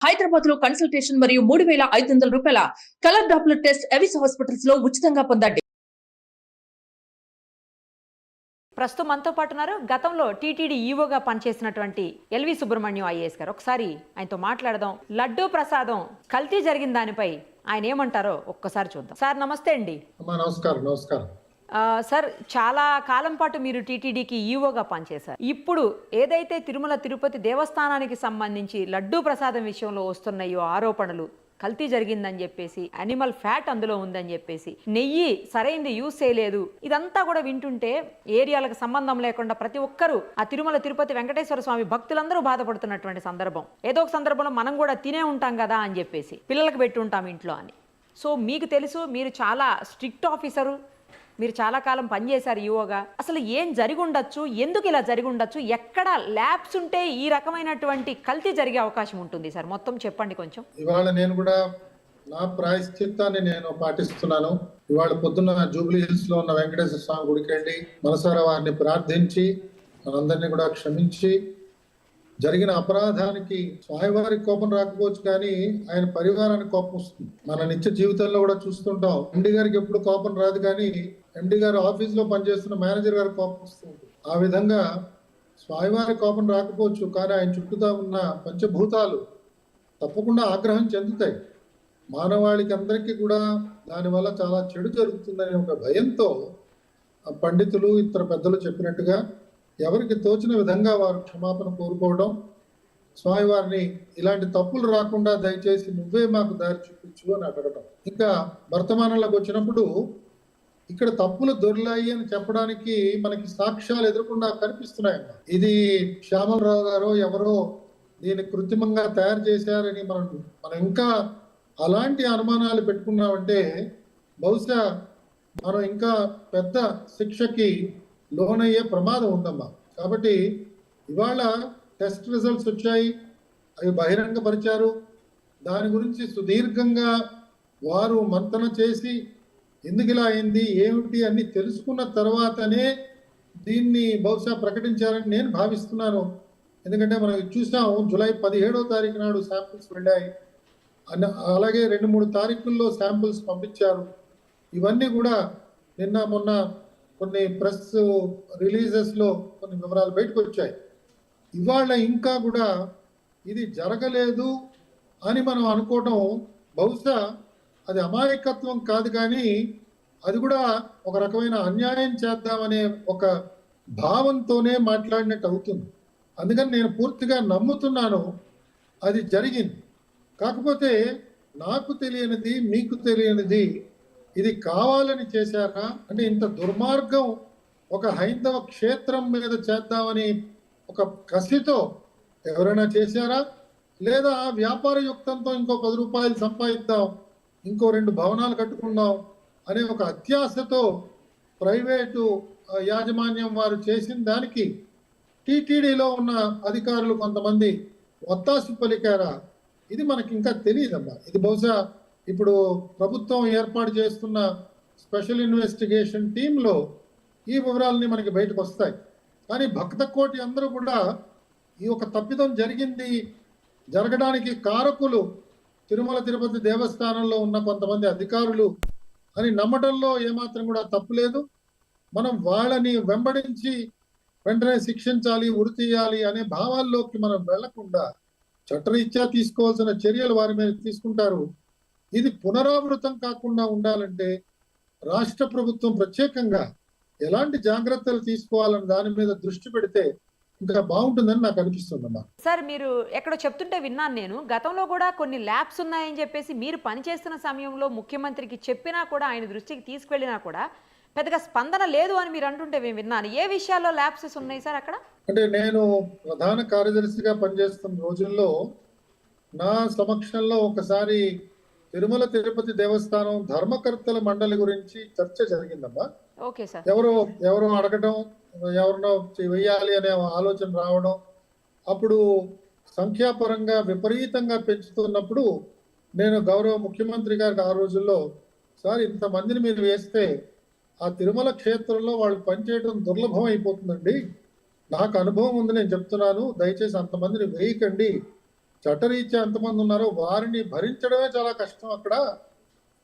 హైదరాబాద్ లో కన్సల్టేషన్ మరియు 3,500 రూపాయల colour Doppler test Avis hospitals లో ఉచితంగా పొందండి. ప్రస్తుతం మనతో పాటు ఉన్నారు గతంలో టీటీడీ ఈవోగా పనిచేసినటువంటి ఎల్వి సుబ్రహ్మణ్యం ఐఏఎస్ గారు. ఒకసారి ఆయనతో మాట్లాడదాం. లడ్డూ ప్రసాదం కల్తీ జరిగిన దానిపై ఆయన ఏమంటారో ఒక్కసారి చూద్దాం. సార్ నమస్తే అండి. నమస్కారం. సార్, చాలా కాలం పాటు మీరు టీటీడీకి ఈవోగా పనిచేశారు. ఇప్పుడు ఏదైతే తిరుమల తిరుపతి దేవస్థానానికి సంబంధించి లడ్డూ ప్రసాదం విషయంలో వస్తున్నాయో ఆరోపణలు, కల్తీ జరిగిందని చెప్పేసి, యానిమల్ ఫ్యాట్ అందులో ఉందని చెప్పేసి, నెయ్యి సరైనది యూజ్ చేయలేదు, ఇదంతా కూడా వింటుంటే ఏరియాలకు సంబంధం లేకుండా ప్రతి ఒక్కరూ ఆ తిరుమల తిరుపతి వెంకటేశ్వర స్వామి భక్తులందరూ బాధపడుతున్నటువంటి సందర్భం. ఏదో ఒక సందర్భంలో మనం కూడా తినే ఉంటాం కదా అని చెప్పేసి పిల్లలకు పెట్టి ఉంటాం ఇంట్లో అని. సో మీకు తెలుసు, మీరు చాలా స్ట్రిక్ట్ ఆఫీసరు, మీరు చాలా కాలం పనిచేశారు ఈవోగా. అసలు ఏం జరిగి ఉండొచ్చు, ఎందుకు ఇలా జరిగి ఉండొచ్చు, ఎక్కడ ల్యాబ్స్ ఉంటే ఈ రకమైనటువంటి కల్తీ జరిగే అవకాశం ఉంటుంది సార్? మొత్తం చెప్పండి కొంచెం. ఇవాళ నేను కూడా నా ప్రాయశ్చిత్తాన్ని నేను పాటిస్తున్నాను. ఇవాళ పొద్దున్న జూబ్లీ హిల్స్ లో ఉన్న వెంకటేశ్వర స్వామి గుడికి వెళ్ళి మనసారా వారిని ప్రార్థించి మనందరినీ కూడా క్షమించి, జరిగిన అపరాధానికి స్వామివారి కోపం రాకపోవచ్చు కానీ ఆయన పరివారానికి కోపం వస్తుంది. మన నిత్య జీవితంలో కూడా చూస్తుంటాం. ఎండి గారికి ఎప్పుడు కోపం రాదు కానీ ఎండి గారు ఆఫీస్ లో పనిచేస్తున్న మేనేజర్ గారికి కోపం వస్తుంది. ఆ విధంగా స్వామివారి కోపం రాకపోవచ్చు కానీ ఆయన చుట్టూతా ఉన్న పంచభూతాలు తప్పకుండా ఆగ్రహం చెందుతాయి. మానవాళికి అందరికీ కూడా దానివల్ల చాలా చెడు జరుగుతుందనే ఒక భయంతో పండితులు ఇతర పెద్దలు చెప్పినట్టుగా ఎవరికి తోచిన విధంగా వారు క్షమాపణ కోరుకోవడం, స్వామివారిని ఇలాంటి తప్పులు రాకుండా దయచేసి నువ్వే మాకు దారి చూపించు అని అడగడం. ఇంకా వర్తమానంలోకి వచ్చినప్పుడు ఇక్కడ తప్పులు దొరిలాయి అని చెప్పడానికి మనకి సాక్ష్యాలు ఎదురకుండా కనిపిస్తున్నాయి. ఇది శ్యామలరావు గారో ఎవరో దీన్ని కృత్రిమంగా తయారు చేశారని మనం ఇంకా అలాంటి అనుమానాలు పెట్టుకున్నామంటే బహుశా మనం ఇంకా పెద్ద శిక్షకి లోనయ్యే ప్రమాదం ఉందమ్మా. కాబట్టి ఇవాళ టెస్ట్ రిజల్ట్స్ వచ్చాయి, అవి బహిరంగపరిచారు. దాని గురించి సుదీర్ఘంగా వారు మంతన చేసి ఎందుకు ఇలా అయింది ఏమిటి అన్ని తెలుసుకున్న తర్వాతనే దీన్ని బహుశా ప్రకటించారని నేను భావిస్తున్నాను. ఎందుకంటే మనం చూసాము, జూలై 17వ తారీఖు నాడు శాంపిల్స్ వెళ్ళాయి, అలాగే 2-3 తారీఖుల్లో శాంపిల్స్ పంపించారు. ఇవన్నీ కూడా నిన్న మొన్న కొన్ని ప్రెస్ రిలీజెస్ లో కొన్ని వివరాలు బయటకు వచ్చాయి. ఇవాళ ఇంకా కూడా ఇది జరగలేదు అని మనం అనుకోవటం బహుశా అది అమాయకత్వం కాదు కానీ అది కూడా ఒక రకమైన అన్యాయం చేద్దామనే ఒక భావంతోనే మాట్లాడినట్టు అవుతుంది. అందుకని నేను పూర్తిగా నమ్ముతున్నాను అది జరిగింది. కాకపోతే నాకు తెలియనిది, మీకు తెలియనిది, ఇది కావాలని చేశారా అంటే ఇంత దుర్మార్గం ఒక హైందవ క్షేత్రం మీద చేద్దామని ఒక కసితో ఎవరైనా చేశారా, లేదా వ్యాపార యుక్తంతో ఇంకో 10 రూపాయలు సంపాదిద్దాం, ఇంకో 2 భవనాలు కట్టుకుందాం అనే ఒక అత్యాశతో ప్రైవేటు యాజమాన్యం వారు చేసిన దానికి టీటీడీలో ఉన్న అధికారులు కొంతమంది ఒత్తాసు పలికారా, ఇది మనకి ఇంకా తెలియదమ్మా. ఇది బహుశా ఇప్పుడు ప్రభుత్వం ఏర్పాటు చేస్తున్న స్పెషల్ ఇన్వెస్టిగేషన్ టీంలో ఈ వివరాలని మనకి బయటకు వస్తాయి. కానీ భక్త కోటి అందరూ కూడా ఈ ఒక తప్పిదం జరిగింది, జరగడానికి కారకులు తిరుమల తిరుపతి దేవస్థానంలో ఉన్న కొంతమంది అధికారులు అని నమ్మడంలో ఏమాత్రం కూడా తప్పు లేదు. మనం వాళ్ళని వెంబడించి వెంటనే శిక్షించాలి, ఉరి తీయాలి అనే భావాల్లోకి మనం వెళ్లకుండా చట్టరీత్యా తీసుకోవాల్సిన చర్యలు వారి మీద తీసుకుంటారు. ఇది పునరావృతం కాకుండా ఉండాలంటే రాష్ట్ర ప్రభుత్వం ప్రత్యేకంగా ఎలాంటి జాగ్రత్తలు తీసుకోవాలని దాని మీద దృష్టి పెడితే ఇంకా బాగుంటుందని నాకు అనిపిస్తుందమ్మా. సార్, మీరు ఎక్కడో చెప్తుంటే విన్నాను నేను, గతంలో కూడా కొన్ని ల్యాబ్స్ ఉన్నాయని చెప్పేసి మీరు పనిచేస్తున్న సమయంలో ముఖ్యమంత్రికి చెప్పినా కూడా, ఆయన దృష్టికి తీసుకెళ్ళినా కూడా పెద్దగా స్పందన లేదు అని మీరు అంటుంటే మేము విన్నాను. ఏ విషయాల్లో ల్యాబ్సెస్ ఉన్నాయి సార్ అక్కడ? అంటే నేను ప్రధాన కార్యదర్శిగా పనిచేస్తున్న రోజుల్లో నా సమక్షంలో ఒకసారి తిరుమల తిరుపతి దేవస్థానం ధర్మకర్తల మండలి గురించి చర్చ జరిగిందమ్మా. ఎవరో అడగడం, ఎవరినో వెయ్యాలి అనే ఆలోచన రావడం, అప్పుడు సంఖ్యాపరంగా విపరీతంగా పెంచుతున్నప్పుడు నేను గౌరవ ముఖ్యమంత్రి గారికి ఆ రోజుల్లో, సార్ ఇంతమందిని మీరు వేస్తే ఆ తిరుమల క్షేత్రంలో వాళ్ళు పనిచేయడం దుర్లభం అయిపోతుందండి, నాకు అనుభవం ఉంది, నేను చెప్తున్నాను, దయచేసి అంతమందిని వేయకండి చట్టరీత్యా ఎంతమంది ఉన్నారో వారిని భరించడమే చాలా కష్టం అక్కడ.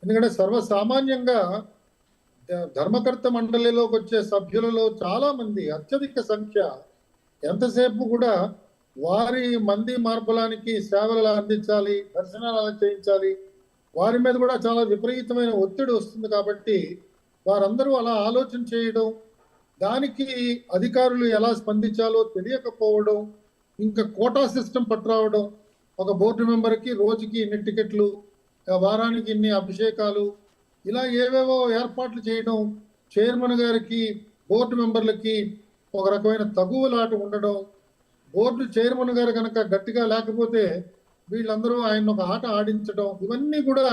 ఎందుకంటే సర్వసామాన్యంగా ధర్మకర్త మండలిలోకి వచ్చే సభ్యులలో చాలా మంది, అత్యధిక సంఖ్య, ఎంతసేపు కూడా వారి మంది మార్పులానికి సేవలు అందించాలి, దర్శనాలు అలా చేయించాలి, వారి మీద కూడా చాలా విపరీతమైన ఒత్తిడి వస్తుంది. కాబట్టి వారందరూ అలా ఆలోచన చేయడం, దానికి అధికారులు ఎలా స్పందించాలో తెలియకపోవడం, ఇంకా కోటా సిస్టమ్ పట్టురావడం, ఒక బోర్డు మెంబర్కి రోజుకి ఇన్ని టికెట్లు, వారానికి ఇన్ని అభిషేకాలు, ఇలా ఏవేవో ఏర్పాట్లు చేయడం, చైర్మన్ గారికి బోర్డు మెంబర్లకి ఒక రకమైన తగువలాట ఉండడం, బోర్డు చైర్మన్ గారు కనుక గట్టిగా లేకపోతే వీళ్ళందరూ ఆయన ఒక ఆట ఆడించడం, ఇవన్నీ కూడా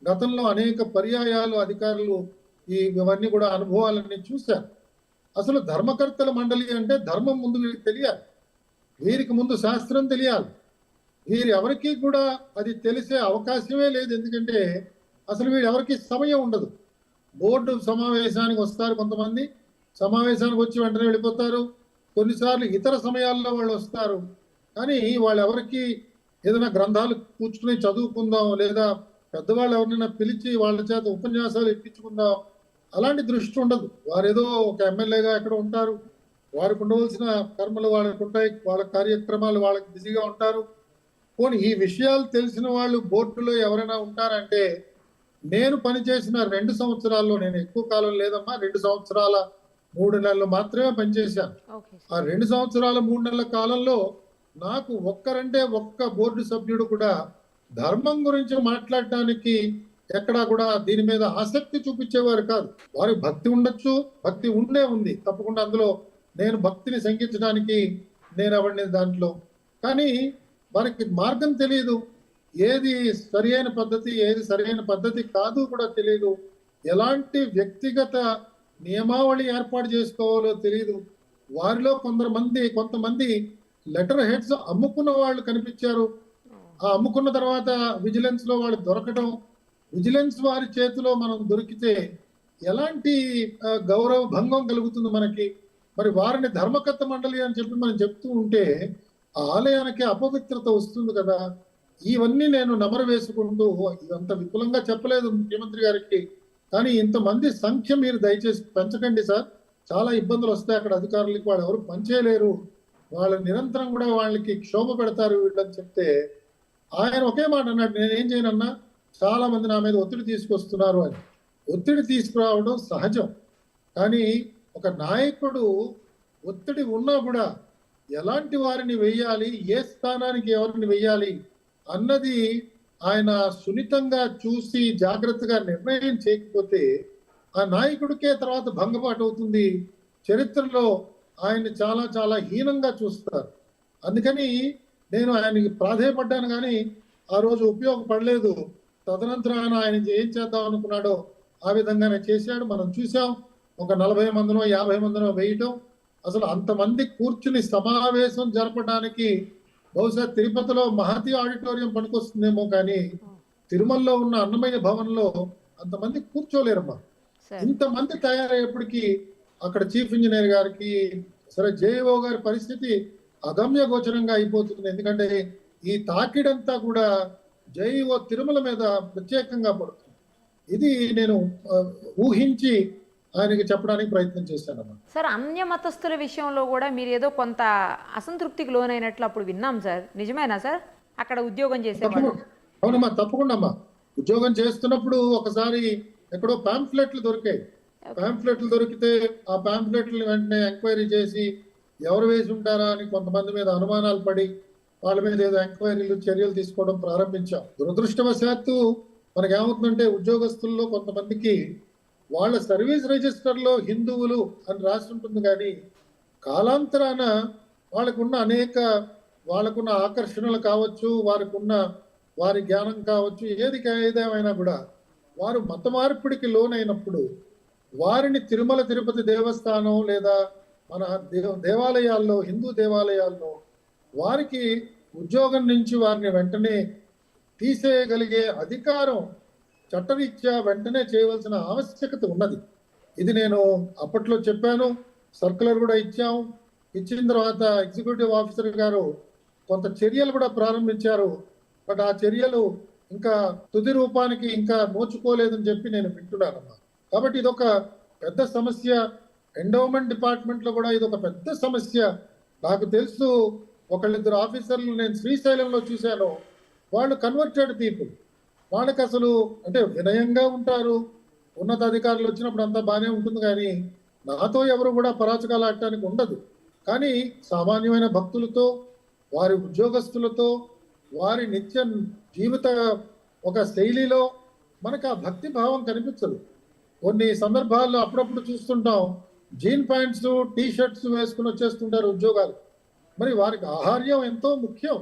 గతంలో అనేక పర్యాయాలు అధికారులు ఇవన్నీ కూడా అనుభవాలన్నీ చూశారు. అసలు ధర్మకర్తల మండలి అంటే ధర్మం ముందు వీరికి తెలియాలి, వీరికి ముందు శాస్త్రం తెలియాలి. వీరు ఎవరికి కూడా అది తెలిసే అవకాశమే లేదు. ఎందుకంటే అసలు వీరెవరికి సమయం ఉండదు. బోర్డు సమావేశానికి వస్తారు కొంతమంది, సమావేశానికి వచ్చి వెంటనే వెళ్ళిపోతారు. కొన్నిసార్లు ఇతర సమయాల్లో వాళ్ళు వస్తారు, కానీ వాళ్ళెవరికి ఏదైనా గ్రంథాలు కూర్చుని చదువుకుందాం, లేదా పెద్దవాళ్ళు ఎవరినైనా పిలిచి వాళ్ళ చేత ఉపన్యాసాలు ఇప్పించుకుందాం, అలాంటి దృష్టి ఉండదు. వారేదో ఒక ఎమ్మెల్యేగా ఎక్కడ ఉంటారు, వారికి ఉండవలసిన కర్మలు వాళ్ళకు ఉంటాయి, వాళ్ళ కార్యక్రమాలు వాళ్ళకి బిజీగా ఉంటారు. పోనీ ఈ విషయాలు తెలిసిన వాళ్ళు బోర్డులో ఎవరైనా ఉంటారంటే, నేను పనిచేసిన 2 సంవత్సరాల్లో, నేను ఎక్కువ కాలం లేదమ్మా, 2 సంవత్సరాల 3 నెలలు మాత్రమే పనిచేశాను. ఆ 2 సంవత్సరాల 3 నెలల కాలంలో నాకు ఒక్కరంటే ఒక్క బోర్డు సభ్యుడు కూడా ధర్మం గురించి మాట్లాడటానికి ఎక్కడా కూడా దీని మీద ఆసక్తి చూపించేవారు కాదు. వారికి భక్తి ఉండొచ్చు, భక్తి ఉంది తప్పకుండా, అందులో నేను భక్తిని శంకించడానికి నేను ఎవరిని దాంట్లో, కానీ వారికి మార్గం తెలియదు. ఏది సరి అయిన పద్ధతి, ఏది సరైన పద్ధతి కాదు కూడా తెలియదు. ఎలాంటి వ్యక్తిగత నియమావళి ఏర్పాటు చేసుకోవాలో తెలియదు. వారిలో కొంతమంది లెటర్ హెడ్స్ అమ్ముకున్న వాళ్ళు కనిపించారు. ఆ అమ్ముకున్న తర్వాత విజిలెన్స్ లో వాళ్ళు దొరకడం, విజిలెన్స్ వారి చేతిలో మనం దొరికితే ఎలాంటి గౌరవ భంగం కలుగుతుంది మనకి. మరి వారిని ధర్మకర్త మండలి అని చెప్పి మనం చెప్తూ ఉంటే ఆ ఆలయానికి అపవిత్రత వస్తుంది కదా. ఇవన్నీ నేను నెమరు వేసుకుంటూ, ఇదంత విపులంగా చెప్పలేదు ముఖ్యమంత్రి గారికి, కానీ ఇంతమంది సంఖ్య మీరు దయచేసి పెంచకండి సార్, చాలా ఇబ్బందులు వస్తాయి అక్కడ అధికారులకి, వాళ్ళు ఎవరు పనిచేయలేరు, వాళ్ళు నిరంతరం కూడా వాళ్ళకి క్షోభ పెడతారు వీళ్ళని చెప్తే, ఆయన ఒకే మాట అన్నాడు, నేనేం చేయనన్నా, చాలా మంది నా మీద ఒత్తిడి తీసుకొస్తున్నారు అని. ఒత్తిడి తీసుకురావడం సహజం, కానీ ఒక నాయకుడు ఒత్తిడి ఉన్నా కూడా ఎలాంటి వారిని వెయ్యాలి, ఏ స్థానానికి ఎవరిని వెయ్యాలి అన్నది ఆయన సున్నితంగా చూసి జాగ్రత్తగా నిర్ణయం చేయకపోతే ఆ నాయకుడికే తర్వాత భంగపాటు అవుతుంది. చరిత్రలో ఆయన్ని చాలా చాలా హీనంగా చూస్తారు. అందుకని నేను ఆయనకి ప్రాధేయపడ్డాను, కానీ ఆ రోజు ఉపయోగపడలేదు. తదనంతరం ఆయన ఏం చేద్దాం అనుకున్నాడో ఆ విధంగానే చేశాడు. మనం చూసాం, ఒక 40 మందినో 50 మందినో వేయటం. అసలు అంతమంది కూర్చుని సమావేశం జరపడానికి బహుశా తిరుపతిలో మహతి ఆడిటోరియం పనికొస్తుందేమో, కానీ తిరుమలలో ఉన్న అన్నమయ్య భవన్లో అంతమంది కూర్చోలేరమ్మా. ఇంతమంది తయారయ్యేప్పటికీ అక్కడ చీఫ్ ఇంజనీర్ గారికి, సరే జేఈఓ గారి పరిస్థితి అగమ్య గోచరంగా అయిపోతుంది. ఎందుకంటే ఈ తాకిడంతా కూడా జేఈఓ తిరుమల మీద ప్రత్యేకంగా పడుతుంది. ఇది నేను ఊహించి ఆయనకి చెప్పడానికి ప్రయత్నం చేశానమ్మా. సార్, అన్య మతస్థుల విషయంలో కూడా మీరు ఏదో కొంత అసంతృప్తికి లోనైనట్లు అప్పుడు విన్నాం సార్, నిజమేనా సార్? అక్కడ ఉద్యోగం చేసేవాళ్ళు. అవునమ్మా, తప్పకుండా అమ్మా. ఉద్యోగం చేస్తున్నప్పుడు ఒకసారి ఎక్కడో పాంఫ్లెట్లు దొరికాయి. పాంఫ్లెట్లు దొరికితే ఆ పాంఫ్లెట్లను వెంటనే ఎంక్వైరీ చేసి ఎవరు వేసి ఉంటారా అని కొంతమంది మీద అనుమానాలు పడి వాళ్ళ మీద ఏదో ఎంక్వైరీలు, చర్యలు తీసుకోవడం ప్రారంభించాం. దురదృష్టవశాత్తు మనకేమవుతుందంటే ఉద్యోగస్తుల్లో కొంతమందికి వాళ్ళ సర్వీస్ రిజిస్టర్లో హిందువులు అని రాసి ఉంటుంది, కానీ కాలాంతరాన వాళ్ళకున్న ఆకర్షణలు కావచ్చు, వారి జ్ఞానం కావచ్చు, ఏదేమైనా కూడా వారు మత మార్పిడికి లోనైనప్పుడు వారిని తిరుమల తిరుపతి దేవస్థానం లేదా మన దేవాలయాల్లో, హిందూ దేవాలయాల్లో వారికి ఉద్యోగం నుంచి వారిని వెంటనే తీసేయగలిగే అధికారం చట్టరీత్యా వెంటనే చేయవలసిన ఆవశ్యకత ఉన్నది. ఇది నేను అప్పట్లో చెప్పాను, సర్కులర్ కూడా ఇచ్చాం. ఇచ్చిన తర్వాత ఎగ్జిక్యూటివ్ ఆఫీసర్ గారు కొంత చర్యలు కూడా ప్రారంభించారు. బట్ ఆ చర్యలు ఇంకా తుది రూపానికి ఇంకా నోచుకోలేదని చెప్పి నేను వింటున్నానమ్మా. కాబట్టి ఇదొక పెద్ద సమస్య. ఎండోమెంట్ డిపార్ట్మెంట్ లో కూడా ఇది ఒక పెద్ద సమస్య. నాకు తెలుసు ఒకళ్ళిద్దరు ఆఫీసర్లు నేను శ్రీశైలంలో చూశాను. వాళ్ళు కన్వర్టెడ్ పీపుల్. వాళ్ళకి అసలు అంటే వినయంగా ఉంటారు. ఉన్నత అధికారులు వచ్చినప్పుడు అంతా బాగానే ఉంటుంది, కానీ నాతో ఎవరు కూడా పరాచకాలు ఆడటానికి ఉండదు. కానీ సామాన్యమైన భక్తులతో, వారి ఉద్యోగస్తులతో, వారి నిత్య జీవిత ఒక శైలిలో మనకు ఆ భక్తి భావం కనిపించదు. కొన్ని సందర్భాల్లో అప్పుడప్పుడు చూస్తుంటాం, జీన్ ప్యాంట్స్ టీ షర్ట్స్ వేసుకుని వచ్చేస్తుంటారు ఉద్యోగాలు. మరి వారికి ఆహార్యం ఎంతో ముఖ్యం.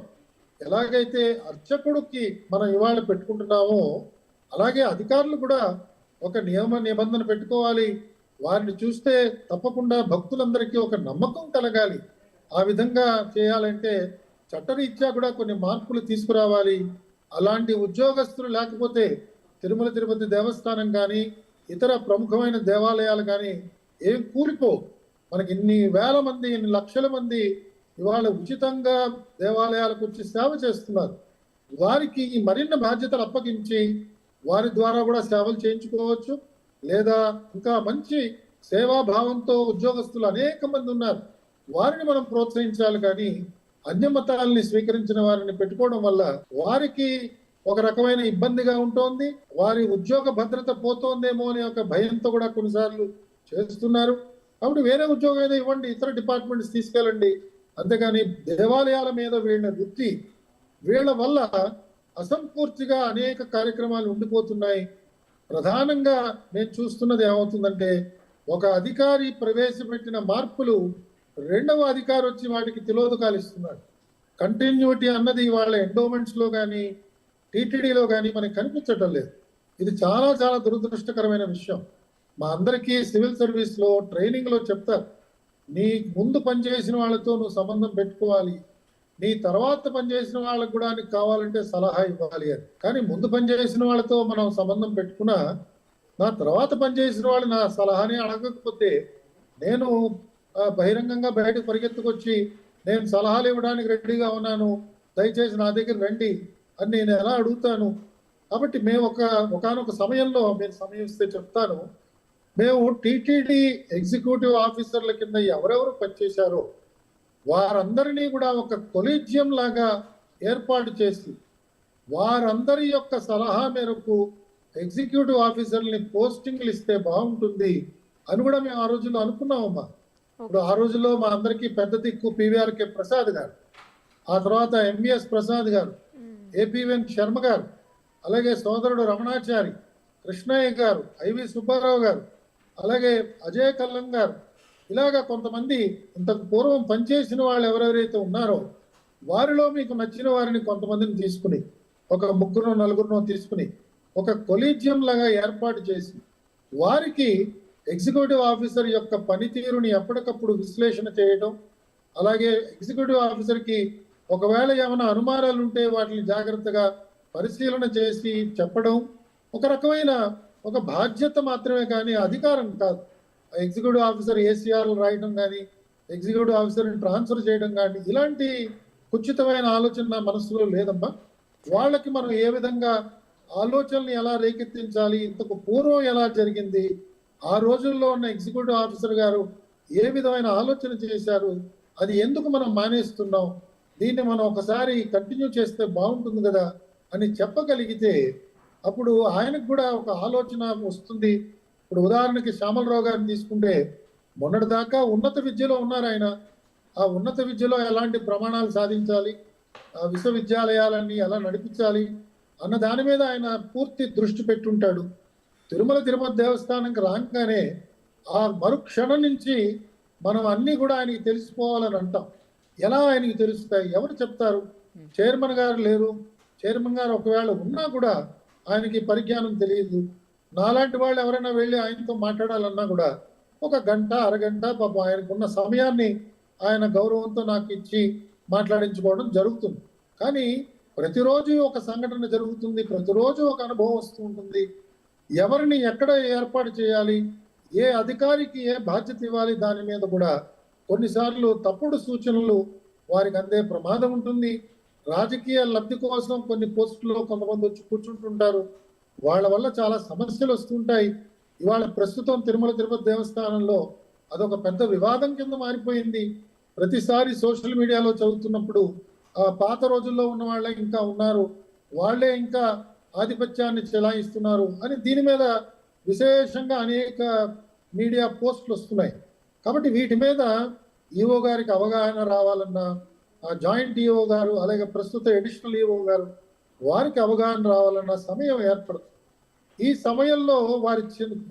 ఎలాగైతే అర్చకుడికి మనం ఇవాళ పెట్టుకుంటున్నామో అలాగే అధికారులు కూడా ఒక నియమ నిబంధన పెట్టుకోవాలి. వారిని చూస్తే తప్పకుండా భక్తులందరికీ ఒక నమ్మకం కలగాలి. ఆ విధంగా చేయాలంటే చట్టరీత్యా కూడా కొన్ని మార్పులు తీసుకురావాలి. అలాంటి ఉద్యోగస్తులు లేకపోతే తిరుమల తిరుపతి దేవస్థానం కానీ ఇతర ప్రముఖమైన దేవాలయాలు కానీ ఏం కూలిపో. మనకి ఇన్ని వేల మంది, ఇన్ని లక్షల మంది ఇవాళ ఉచితంగా దేవాలయాలకు వచ్చి సేవ చేస్తున్నారు. వారికి ఈ మరిన్ని బాధ్యతలు అప్పగించి వారి ద్వారా కూడా సేవలు చేయించుకోవచ్చు. లేదా ఇంకా మంచి సేవాభావంతో ఉద్యోగస్తులు అనేక మంది ఉన్నారు, వారిని మనం ప్రోత్సహించాలి. కానీ అన్య మతాలని స్వీకరించిన వారిని పెట్టుకోవడం వల్ల వారికి ఒక రకమైన ఇబ్బందిగా ఉంటుంది. వారి ఉద్యోగ భద్రత పోతోందేమో అనే ఒక భయంతో కూడా కొన్నిసార్లు చేస్తున్నారు. కాబట్టి వేరే ఉద్యోగం ఏదో ఇవ్వండి, ఇతర డిపార్ట్మెంట్స్ తీసుకెళ్ళండి. అంతేగాని దేవాలయాల మీద వీళ్ళ వృత్తి, వీళ్ళ వల్ల అసంపూర్తిగా అనేక కార్యక్రమాలు ఉండిపోతున్నాయి. ప్రధానంగా నేను చూస్తున్నది ఏమవుతుందంటే, ఒక అధికారి ప్రవేశపెట్టిన మార్పులు రెండవ అధికారి వచ్చి వాటికి తిలోదకాలు ఇస్తున్నాడు. కంటిన్యూటీ అన్నది వాళ్ళ ఎండోమెంట్స్ లో కానీ టీటీడీలో కానీ మనకి కనిపించటం లేదు. ఇది చాలా చాలా దురదృష్టకరమైన విషయం. మా అందరికీ సివిల్ సర్వీస్ లో ట్రైనింగ్ లో చెప్తారు, నీ ముందు పనిచేసిన వాళ్ళతో నువ్వు సంబంధం పెట్టుకోవాలి, నీ తర్వాత పనిచేసిన వాళ్ళకు కూడా నీకు కావాలంటే సలహా ఇవ్వాలి అని. కానీ ముందు పనిచేసిన వాళ్ళతో మనం సంబంధం పెట్టుకున్నా నా తర్వాత పనిచేసిన వాళ్ళు నా సలహాని అడగకపోతే నేను బహిరంగంగా బయటకు పరిగెత్తుకొచ్చి నేను సలహాలు ఇవ్వడానికి రెడీగా ఉన్నాను, దయచేసి నా దగ్గర రండి అని నేను ఎలా అడుగుతాను? కాబట్టి మేము ఒకనొక సమయంలో, మీరు సమయం ఇస్తే చెప్తాను, మేము టీటీడీ ఎగ్జిక్యూటివ్ ఆఫీసర్ల కింద ఎవరెవరు పనిచేశారో వారందరినీ కూడా ఒక కొలీజియం లాగా ఏర్పాటు చేసి వారందరి యొక్క సలహా మేరకు ఎగ్జిక్యూటివ్ ఆఫీసర్ని పోస్టింగ్లు ఇస్తే బాగుంటుంది అని కూడా మేము ఆ రోజుల్లో అనుకున్నామమ్మా. ఇప్పుడు ఆ రోజుల్లో మా అందరికీ పెద్ద దిక్కు పివిఆర్కే ప్రసాద్ గారు, ఆ తర్వాత ఎంవిఎస్ ప్రసాద్ గారు, ఏపీవెన్ శర్మ గారు, అలాగే సోదరుడు రమణాచారి, కృష్ణయ్య గారు, ఐవి సుబ్బారావు గారు, అలాగే అజయ్ కల్లం గారు, ఇలాగా కొంతమంది ఇంతకు పూర్వం పనిచేసిన వాళ్ళు ఎవరెవరైతే ఉన్నారో వారిలో మీకు నచ్చిన వారిని కొంతమందిని తీసుకుని, ఒక ముగ్గురు నలుగురునో తీసుకుని ఒక కొలీజియం లాగా ఏర్పాటు చేసి వారికి ఎగ్జిక్యూటివ్ ఆఫీసర్ యొక్క పనితీరుని ఎప్పటికప్పుడు విశ్లేషణ చేయడం, అలాగే ఎగ్జిక్యూటివ్ ఆఫీసర్కి ఒకవేళ ఏమైనా అనుమానాలు ఉంటే వాటిని జాగ్రత్తగా పరిశీలన చేసి చెప్పడం ఒక రకమైన ఒక బాధ్యత మాత్రమే, కానీ అధికారం కాదు. ఎగ్జిక్యూటివ్ ఆఫీసర్ ఏసీఆర్లు రాయడం కానీ, ఎగ్జిక్యూటివ్ ఆఫీసర్ని ట్రాన్స్ఫర్ చేయడం కానీ ఇలాంటి కుచితమైన ఆలోచన నా మనసులో లేదమ్మా. వాళ్ళకి మనం ఏ విధంగా ఆలోచనలు ఎలా రేకెత్తించాలి, ఇంతకు పూర్వం ఎలా జరిగింది, ఆ రోజుల్లో ఉన్న ఎగ్జిక్యూటివ్ ఆఫీసర్ గారు ఏ విధమైన ఆలోచన చేశారు, అది ఎందుకు మనం మానేస్తున్నాం, దీన్ని మనం ఒకసారి కంటిన్యూ చేస్తే బాగుంటుంది కదా అని చెప్పగలిగితే అప్పుడు ఆయనకు కూడా ఒక ఆలోచన వస్తుంది. ఇప్పుడు ఉదాహరణకి శ్యామలరావు గారిని తీసుకుంటే మొన్నటి దాకా ఉన్నత విద్యలో ఉన్నారు ఆయన. ఆ ఉన్నత విద్యలో ఎలాంటి ప్రమాణాలు సాధించాలి, ఆ విశ్వవిద్యాలయాలన్నీ ఎలా నడిపించాలి అన్న దాని మీద ఆయన పూర్తి దృష్టి పెట్టుంటాడు. తిరుమల తిరుపతి దేవస్థానంకి రాగానే ఆ మరుక్షణం నుంచి మనం అన్నీ కూడా ఆయనకి తెలిసిపోవాలని అంటాం. ఎలా ఆయనకి తెలుస్తాయి, ఎవరు చెప్తారు? చైర్మన్ గారు లేరు. చైర్మన్ గారు ఒకవేళ ఉన్నా కూడా ఆయనకి పరిజ్ఞానం తెలియదు. నాలాంటి వాళ్ళు ఎవరైనా వెళ్ళి ఆయనతో మాట్లాడాలన్నా కూడా ఒక గంట అరగంట పాపం ఆయనకున్న సమయాన్ని ఆయన గౌరవంతో నాకు ఇచ్చి మాట్లాడించుకోవడం జరుగుతుంది. కానీ ప్రతిరోజు ఒక సంఘటన జరుగుతుంది, ప్రతిరోజు ఒక అనుభవం వస్తూ ఉంటుంది. ఎవరిని ఎక్కడ ఏర్పాటు చేయాలి, ఏ అధికారికి ఏ బాధ్యత ఇవ్వాలి, దాని మీద కూడా కొన్నిసార్లు తప్పుడు సూచనలు వారికి అందే ప్రమాదం ఉంటుంది. రాజకీయ లబ్ధి కోసం కొన్ని పోస్టుల్లో కొంతమంది వచ్చి కూర్చుంటుంటారు. వాళ్ళ వల్ల చాలా సమస్యలు వస్తుంటాయి. ఇవాళ ప్రస్తుతం తిరుమల తిరుపతి దేవస్థానంలో అదొక పెద్ద వివాదం కింద మారిపోయింది. ప్రతిసారి సోషల్ మీడియాలో చదువుతున్నప్పుడు పాత రోజుల్లో ఉన్న వాళ్ళే ఇంకా ఉన్నారు, వాళ్ళే ఇంకా ఆధిపత్యాన్ని చెలాయిస్తున్నారు అని దీని మీద విశేషంగా అనేక మీడియా పోస్టులు వస్తున్నాయి. కాబట్టి వీటి మీద ఈఓ గారికి అవగాహన రావాలన్నా, జాయింట్ ఈఓ గారు అలాగే ప్రస్తుత అడిషనల్ ఈఓ గారు వారికి అవగాహన రావాలన్న సమయం ఏర్పడుతుంది. ఈ సమయంలో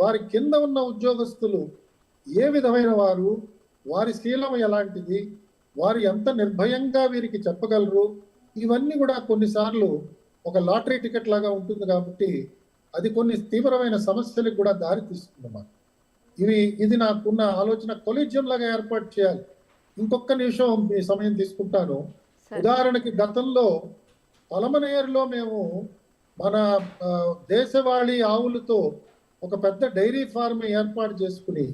వారి కింద ఉన్న ఉద్యోగస్తులు ఏ విధమైన వారు, వారి శీలం ఎలాంటిది, వారు ఎంత నిర్భయంగా వీరికి చెప్పగలరు, ఇవన్నీ కూడా కొన్నిసార్లు ఒక లాటరీ టికెట్ లాగా ఉంటుంది. కాబట్టి అది కొన్ని తీవ్రమైన సమస్యలకు కూడా దారి తీస్తుందన్నమాట. ఇది నాకున్న ఆలోచన కొలీజియం లాగా ఏర్పాటు చేయాలి. ఇంకొక నిమిషం మీ సమయం తీసుకుంటాను. ఉదాహరణకి గతంలో పలమనేరులో మేము మన దేశవాళీ ఆవులతో ఒక పెద్ద డైరీ ఫార్మ్ ఏర్పాటు చేసుకుని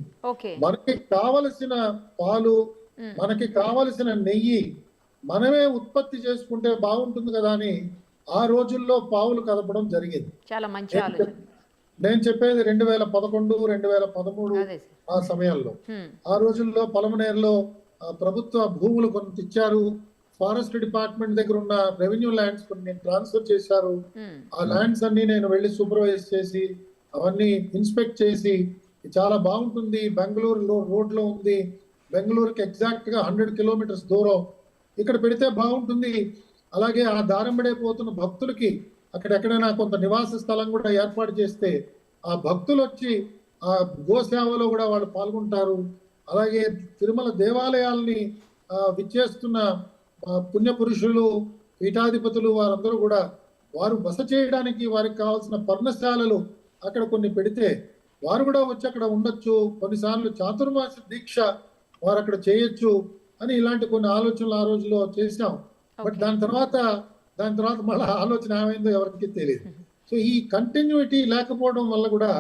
మనకి కావలసిన పాలు, మనకి కావలసిన నెయ్యి మనమే ఉత్పత్తి చేసుకుంటే బాగుంటుంది కదా అని ఆ రోజుల్లో పావులు కదపడం జరిగింది. చాలా మంచి ఆలోచన. నేను చెప్పేది 2011, 2013 ఆ సమయంలో. ఆ రోజుల్లో పలమనేరులో ప్రభుత్వ భూములు కొంత ఇచ్చారు. ఫారెస్ట్ డిపార్ట్మెంట్ దగ్గర ఉన్న రెవెన్యూ ల్యాండ్స్ కొన్ని ట్రాన్స్ఫర్ చేశారు. ఆ ల్యాండ్స్ అన్ని నేను వెళ్ళి సూపర్వైజ్ చేసి అవన్నీ ఇన్స్పెక్ట్ చేసి చాలా బాగుంటుంది, బెంగళూరు రోడ్ లో ఉంది, బెంగళూరుకి ఎగ్జాక్ట్ గా 100 కిలోమీటర్స్ దూరం, ఇక్కడ పెడితే బాగుంటుంది. అలాగే ఆ దారంబడే పోతున్న భక్తులకి అక్కడెక్కడైనా కొంత నివాస స్థలం కూడా ఏర్పాటు చేస్తే ఆ భక్తులు వచ్చి ఆ గోసేవలో కూడా వాళ్ళు పాల్గొంటారు. అలాగే తిరుమల దేవాలయాల్ని విచ్చేస్తున్న పుణ్యపురుషులు, పీఠాధిపతులు వారందరూ కూడా వారు బస చేయడానికి వారికి కావాల్సిన పర్ణశాలలు అక్కడ కొన్ని పెడితే వారు కూడా వచ్చి అక్కడ ఉండొచ్చు. కొన్నిసార్లు చాతుర్మాస దీక్ష వారు అక్కడ చేయొచ్చు అని ఇలాంటి కొన్ని ఆలోచనలు ఆ రోజులో చేశాం. బట్ దాని తర్వాత మళ్ళీ ఆలోచన ఏమైందో ఎవరికి తెలియదు. సో ఈ కంటిన్యూటీ లేకపోవడం వల్ల కూడా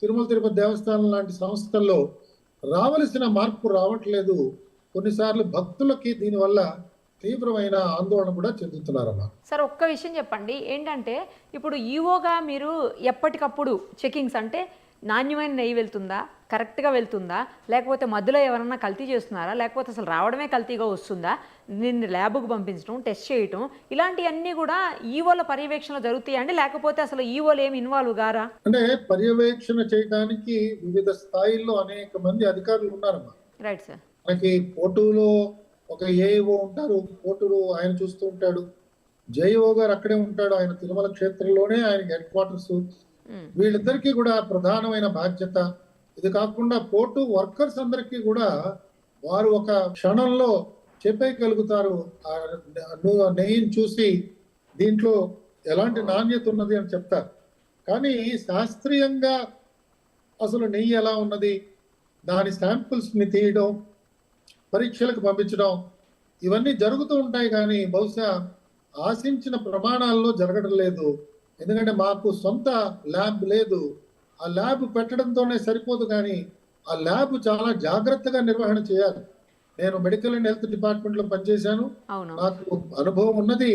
తిరుమల తిరుపతి దేవస్థానం లాంటి సంస్థల్లో రావలసిన మార్పు రావట్లేదు. కొన్నిసార్లు భక్తులకి దీనివల్ల తీవ్రమైన ఆందోళన కూడా చెందుతున్నారమ్మా. సార్ ఒక్క విషయం చెప్పండి, ఏంటంటే ఇప్పుడు ఈఓగా మీరు ఎప్పటికప్పుడు చెకింగ్స్, అంటే నాణ్యమైన నెయ్యి వెళ్తుందా, కరెక్ట్గా వెళ్తుందా, లేకపోతే మధ్యలో ఎవరన్నా కల్తీ చేస్తున్నారా, లేకపోతే అసలు రావడమే కల్తీగా వస్తుందా, దీన్ని ల్యాబ్కు పంపించడం, టెస్ట్ చేయటం, ఇలాంటివన్నీ కూడా ఈఓల పర్యవేక్షణ జరుగుతాయి అండి, లేకపోతే అసలు ఈఓలు ఏమి ఇన్వాల్వ్ గారా? అంటే పర్యవేక్షణ చేయడానికి వివిధ స్థాయిల్లో అనేక మంది అధికారులు ఉన్నారమ్మా. Right sir. మనకి పోటూలో ఒక ఏఈఓ ఉంటారు, పోటూరు ఆయన చూస్తూ ఉంటాడు. జేఈఓ గారు అక్కడే ఉంటాడు, ఆయన తిరుమల క్షేత్రంలోనే ఆయన హెడ్ క్వార్టర్స్. వీళ్ళిద్దరికీ కూడా ప్రధానమైన బాధ్యత. ఇది కాకుండా పోర్టు వర్కర్స్ అందరికీ కూడా వారు ఒక క్షణంలో చెప్పేయగలుగుతారు, నెయ్యిని చూసి దీంట్లో ఎలాంటి నాణ్యత ఉన్నది అని చెప్తారు. కానీ శాస్త్రీయంగా అసలు నెయ్యి ఎలా ఉన్నది, దాని శాంపుల్స్ని తీయడం, పరీక్షలకు పంపించడం, ఇవన్నీ జరుగుతూ ఉంటాయి. కానీ బహుశా ఆశించిన ప్రమాణాల్లో జరగడం లేదు. ఎందుకంటే మాకు సొంత ల్యాబ్ లేదు. ఆ ల్యాబ్ పెట్టడంతోనే సరిపోదు, కానీ ఆ ల్యాబ్ చాలా జాగ్రత్తగా నిర్వహణ చేయాలి. నేను మెడికల్ అండ్ హెల్త్ డిపార్ట్మెంట్ లో పనిచేశాను, నాకు అనుభవం ఉన్నది.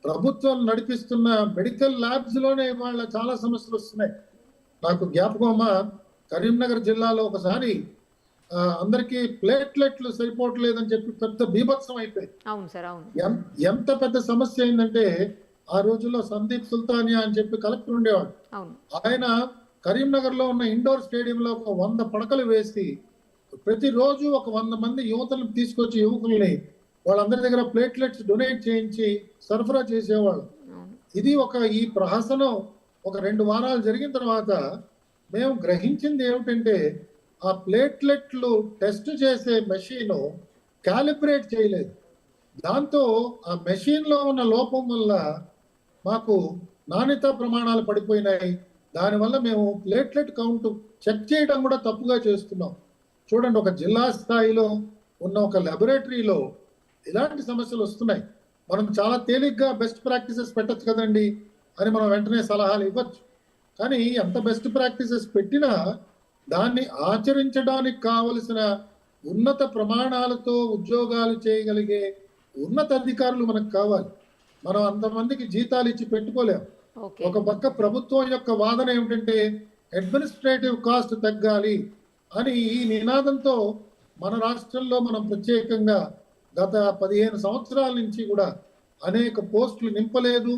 ప్రభుత్వం నడిపిస్తున్న మెడికల్ ల్యాబ్స్ లోనే వాళ్ళ చాలా సమస్యలు వస్తున్నాయి. నాకు జ్ఞాపకం, కరీంనగర్ జిల్లాలో ఒకసారి అందరికీ ప్లేట్లెట్లు సరిపోవట్లేదని చెప్పి పెద్ద బీభత్సం అయిపోయింది. ఎంత పెద్ద సమస్య అయిందంటే ఆ రోజుల్లో సందీప్ సుల్తానియా అని చెప్పి కలెక్టర్ ఉండేవాడు. ఆయన కరీంనగర్ లో ఉన్న ఇండోర్ స్టేడియంలో ఒక 100 పడకలు వేసి ప్రతిరోజు ఒక 100 మంది యువతలను తీసుకొచ్చి యువకుల్ని వాళ్ళందరి దగ్గర ప్లేట్లెట్స్ డొనేట్ చేయించి సరఫరా చేసేవాళ్ళు. ఇది ఈ ప్రహసనం ఒక 2 వారాలు జరిగిన తర్వాత మేము గ్రహించింది ఏమిటంటే ఆ ప్లేట్లెట్లు టెస్ట్ చేసే మెషిన్ క్యాలిబ్రేట్ చేయలేదు. దాంతో ఆ మెషిన్ లో ఉన్న లోపం వల్ల మాకు నాణ్యత ప్రమాణాలు పడిపోయినాయి. దానివల్ల మేము ప్లేట్లెట్ కౌంట్ చెక్ చేయడం కూడా తప్పుగా చేస్తున్నాం. చూడండి, ఒక జిల్లా స్థాయిలో ఉన్న ఒక లాబొరేటరీలో ఇలాంటి సమస్యలు వస్తున్నాయి. మనం చాలా తేలిగ్గా బెస్ట్ ప్రాక్టీసెస్ పెట్టచ్చు కదండి అని మనం వెంటనే సలహాలు ఇవ్వచ్చు. కానీ ఎంత బెస్ట్ ప్రాక్టీసెస్ పెట్టినా దాన్ని ఆచరించడానికి కావలసిన ఉన్నత ప్రమాణాలతో ఉద్యోగాలు చేయగలిగే ఉన్నతాధికారులు మనకు కావాలి. మనం అంతమందికి జీతాలు ఇచ్చి పెట్టుకోలేం. ఓకే. ఒక పక్క ప్రభుత్వం యొక్క వాదన ఏమిటంటే అడ్మినిస్ట్రేటివ్ కాస్ట్ తగ్గాలి అని ఈ నినాదంతో మన రాష్ట్రంలో మనం ప్రత్యేకంగా గత 15 సంవత్సరాల నుంచి కూడా అనేక పోస్టులు నింపలేదు,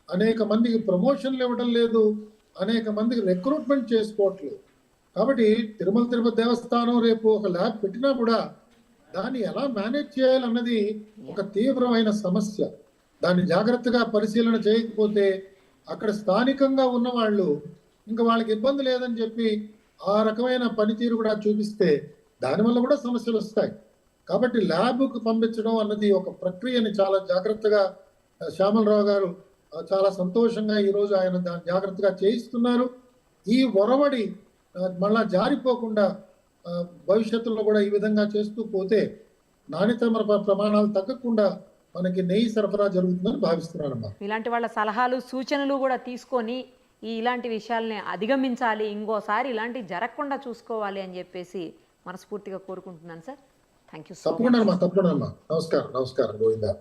అనేక మందికి ప్రమోషన్లు ఇవ్వడం లేదు, అనేక మందికి రిక్రూట్మెంట్ చేసుకోవట్లేదు. కాబట్టి తిరుమల తిరుపతి దేవస్థానం రేపు ఒక ల్యాబ్ పెట్టినా కూడా దాన్ని ఎలా మేనేజ్ చేయాలన్నది ఒక తీవ్రమైన సమస్య. దాన్ని జాగ్రత్తగా పరిశీలన చేయకపోతే అక్కడ స్థానికంగా ఉన్న వాళ్ళు ఇంకా వాళ్ళకి ఇబ్బంది లేదని చెప్పి ఆ రకమైన పనితీరు కూడా చూపిస్తే దానివల్ల కూడా సమస్యలు వస్తాయి. కాబట్టి ల్యాబ్కు పంపించడం అన్నది ఒక ప్రక్రియని చాలా జాగ్రత్తగా శ్యామలరావు గారు చాలా సంతోషంగా ఈరోజు ఆయన దాన్ని జాగ్రత్తగా చేయిస్తున్నారు. ఈ ఒరవడి మళ్ళా జారిపోకుండా భవిష్యత్తులో కూడా ఈ విధంగా చేస్తూ పోతే నాణ్యత ప్రమాణాలు తగ్గకుండా మనకి నెయ్యి సరఫరా జరుగుతుందని భావిస్తున్నానమ్మా. ఇలాంటి వాళ్ళ సలహాలు సూచనలు కూడా తీసుకొని ఇలాంటి విషయాల్ని అధిగమించాలి, ఇంకోసారి ఇలాంటి జరగకుండా చూసుకోవాలి అని చెప్పేసి మనస్ఫూర్తిగా కోరుకుంటున్నాను sir. Thank you so much. తప్పకుండా అమ్మా. నమస్కారం గోవిందా.